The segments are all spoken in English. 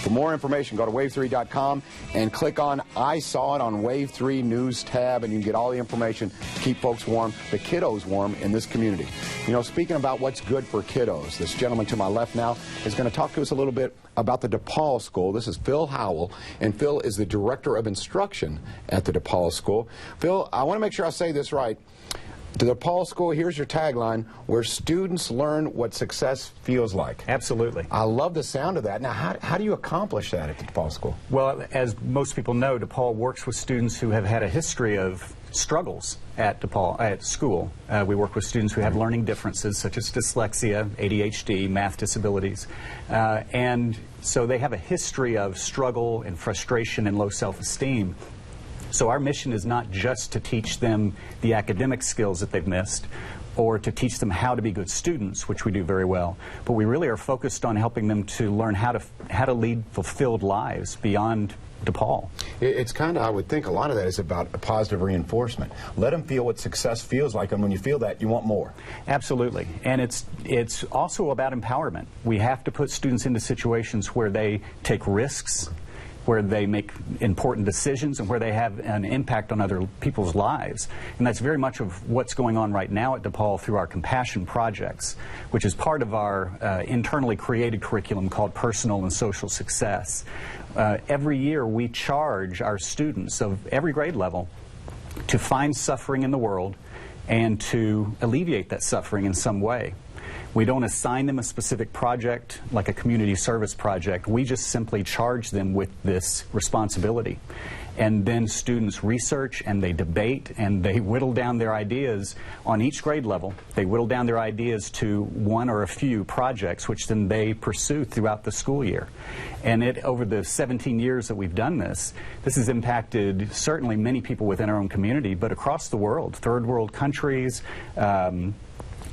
For more information, go to wave3.com and click on I Saw It on Wave 3 News tab, and you can get all the information to keep folks warm, the kiddos warm in this community. You know, speaking about what's good for kiddos, this gentleman to my left now is going to talk to us a little bit about the DePaul School. This is Phil Howell, and Phil is the Director of Instruction at the DePaul School. Phil, I want to make sure I say this right. The DePaul School, here's your tagline, where students learn what success feels like. Absolutely. I love the sound of that. Now, how do you accomplish that at the DePaul School? Well, as most people know, DePaul works with students who have had a history of struggles at DePaul, at school. We work with students who have learning differences such as dyslexia, ADHD, math disabilities. And so they have a history of struggle and frustration and low self-esteem. So our mission is not just to teach them the academic skills that they've missed or to teach them how to be good students, which we do very well, but we really are focused on helping them to learn how to lead fulfilled lives beyond DePaul. It's kind of, I would think a lot of that is about a positive reinforcement. Let them feel what success feels like, and when you feel that, you want more. Absolutely. And it's also about empowerment. We have to put students into situations where they take risks, where they make important decisions, and where they have an impact on other people's lives. And that's very much of what's going on right now at DePaul through our Compassion projects, which is part of our internally created curriculum called Personal and Social Success. Every year we charge our students of every grade level to find suffering in the world and to alleviate that suffering in some way. We don't assign them a specific project like a community service project. We just simply charge them with this responsibility. And then students research and they debate and they whittle down their ideas on each grade level. They whittle down their ideas to one or a few projects, which then they pursue throughout the school year. And over the 17 years that we've done this, this has impacted certainly many people within our own community, but across the world, third world countries,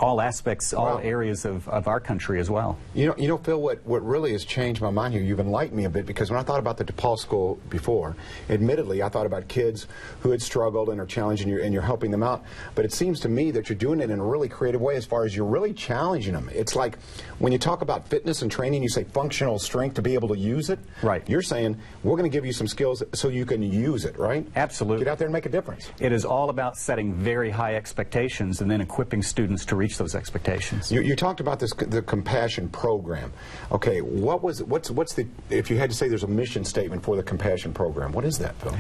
all aspects, all areas of our country as well. You know, Phil, what really has changed my mind here, you've enlightened me a bit, because when I thought about the DePaul School before, admittedly, I thought about kids who had struggled and are challenged, and you're helping them out. But it seems to me that you're doing it in a really creative way as far as you're really challenging them. It's like when you talk about fitness and training, you say functional strength to be able to use it. Right. You're saying we're going to give you some skills so you can use it, right? Absolutely. Get out there and make a difference. It is all about setting very high expectations and then equipping students to reach those expectations. You talked about the Compassion program. Okay, what's the, if you had to say there's a mission statement for the Compassion program, what is that, Phil?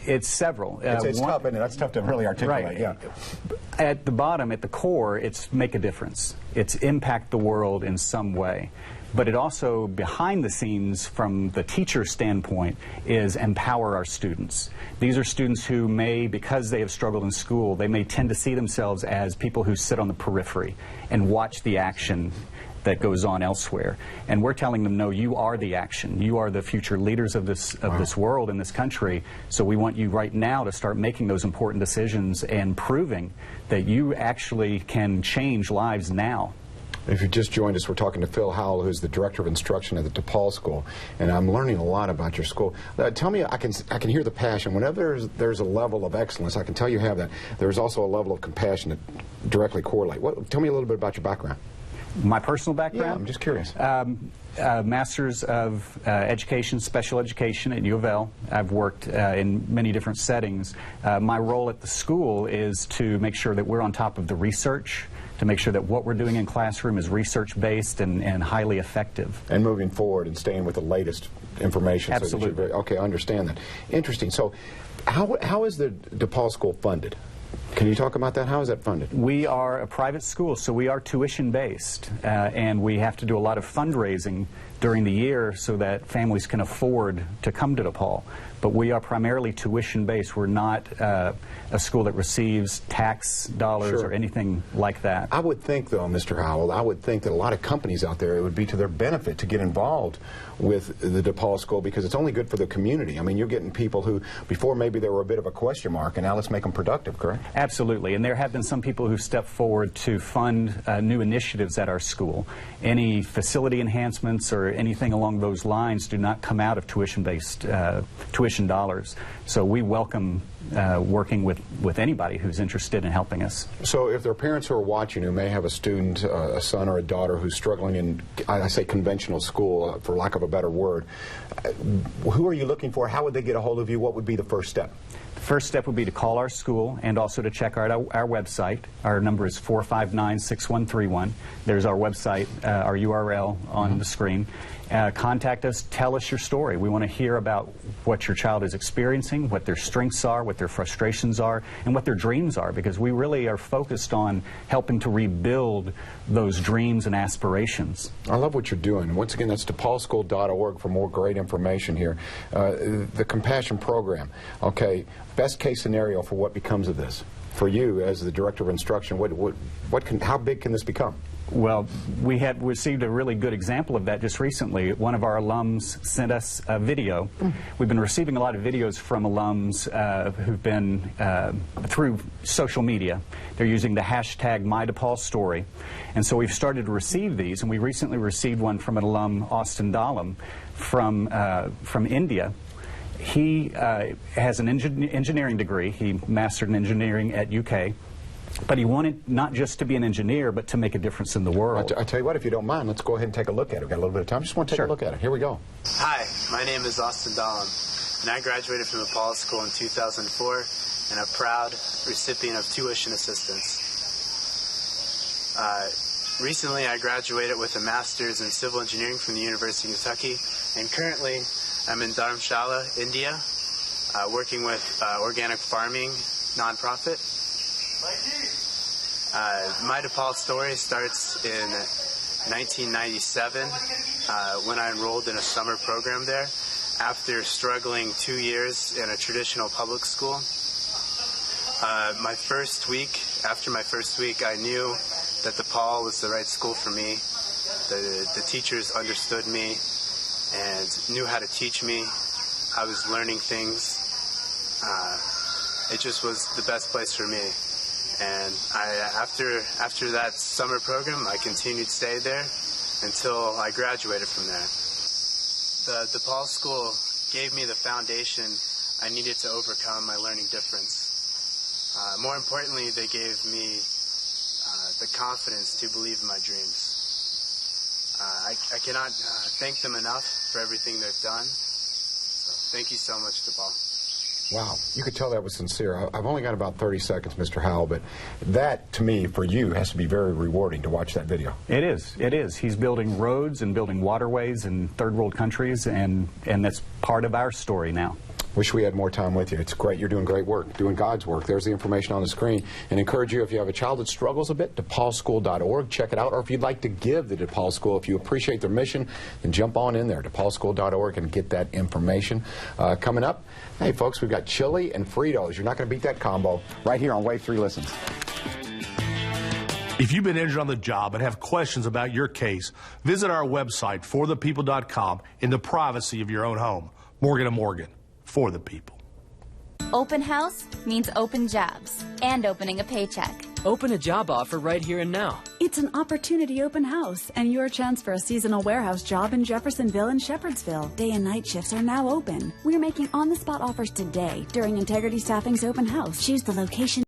It's several. It's tough, isn't it? That's tough to really articulate. Right. Yeah. At the bottom, at the core, it's make a difference. It's impact the world in some way. But it also, behind the scenes, from the teacher standpoint, is empower our students. These are students who may, because they have struggled in school, they may tend to see themselves as people who sit on the periphery and watch the action that goes on elsewhere. And we're telling them, no, you are the action. You are the future leaders of this world and this country. So we want you right now to start making those important decisions and proving that you actually can change lives now. If you just joined us, we're talking to Phil Howell, who's the Director of Instruction at the DePaul School, and I'm learning a lot about your school. Tell me, I can hear the passion. Whenever there's a level of excellence, I can tell you have that. There's also a level of compassion that directly correlate. Tell me a little bit about your background. My personal background? Yeah, I'm just curious. Masters of Education, Special Education at U of L. I've worked in many different settings. My role at the school is to make sure that we're on top of the research, to make sure that what we're doing in classroom is research-based and highly effective. And moving forward and staying with the latest information. Absolutely. Okay, I understand that. Interesting. So how is the DePaul School funded? Can you talk about that? How is that funded? We are a private school, so we are tuition-based, and we have to do a lot of fundraising during the year so that families can afford to come to DePaul. But we are primarily tuition-based. We're not a school that receives tax dollars or anything like that. I would think, though, Mr. Howell, I would think that a lot of companies out there, it would be to their benefit to get involved with the DePaul School, because it's only good for the community. I mean, you're getting people who, before maybe they were a bit of a question mark, and now let's make them productive, correct? Absolutely, and there have been some people who stepped forward to fund new initiatives at our school. Any facility enhancements or anything along those lines do not come out of tuition-based tuition dollars. So we welcome working with anybody who's interested in helping us. So if there are parents who are watching who may have a student, a son or a daughter who's struggling in, I say conventional school, for lack of a better word, who are you looking for? How would they get a hold of you? What would be the first step? The first step would be to call our school and also to check out our website. Our number is 459-6131. There's our website, our URL on the screen. Contact us, tell us your story. We want to hear about what your child is experiencing, what their strengths are, what their frustrations are, and what their dreams are, because we really are focused on helping to rebuild those dreams and aspirations. I love what you're doing. Once again, that's DePaulschool.org for more great information here. The Compassion Program. Okay, best case scenario for what becomes of this? For you, as the Director of Instruction, how big can this become? Well, we had received a really good example of that just recently. One of our alums sent us a video. We've been receiving a lot of videos from alums who've been through social media. They're using the hashtag MyDePaulStory. And so we've started to receive these, and we recently received one from an alum, Austin Dalam, from India. He has an engineering degree. He mastered in engineering at UK. But he wanted not just to be an engineer, but to make a difference in the world. I tell you what, if you don't mind, let's go ahead and take a look at it. We've got a little bit of time. Just want to take a look at it. Here we go. Hi, my name is Austin Dalam, and I graduated from DePaul School in 2004, and a proud recipient of tuition assistance. Recently, I graduated with a master's in civil engineering from the University of Kentucky, and currently I'm in Dharamshala, India, working with organic farming nonprofit. My DePaul story starts in 1997 when I enrolled in a summer program there after struggling 2 years in a traditional public school. After my first week, I knew that DePaul was the right school for me. The teachers understood me and knew how to teach me. I was learning things. It just was the best place for me. And after that summer program, I continued to stay there until I graduated from there. The DePaul School gave me the foundation I needed to overcome my learning difference. More importantly, they gave me the confidence to believe in my dreams. I cannot thank them enough for everything they've done. So thank you so much, DePaul. Wow, you could tell that was sincere. I've only got about 30 seconds, Mr. Howell, but that, to me, for you, has to be very rewarding to watch that video. It is. It is. He's building roads and building waterways in third world countries, and that's part of our story now. Wish we had more time with you. It's great. You're doing great work, doing God's work. There's the information on the screen. And encourage you, if you have a child that struggles a bit, DePaulschool.org. Check it out. Or if you'd like to give the DePaul School, if you appreciate their mission, then jump on in there, DePaulschool.org, and get that information. Coming up, hey, folks, we've got chili and Fritos. You're not going to beat that combo right here on Wave 3 Listens. If you've been injured on the job and have questions about your case, visit our website, forthepeople.com, in the privacy of your own home. Morgan & Morgan. For the people. Open house means open jobs and opening a paycheck. Open a job offer right here and now. It's an opportunity open house and your chance for a seasonal warehouse job in Jeffersonville and Shepherdsville. Day and night shifts are now open. We're making on-the-spot offers today during Integrity Staffing's open house. Choose the location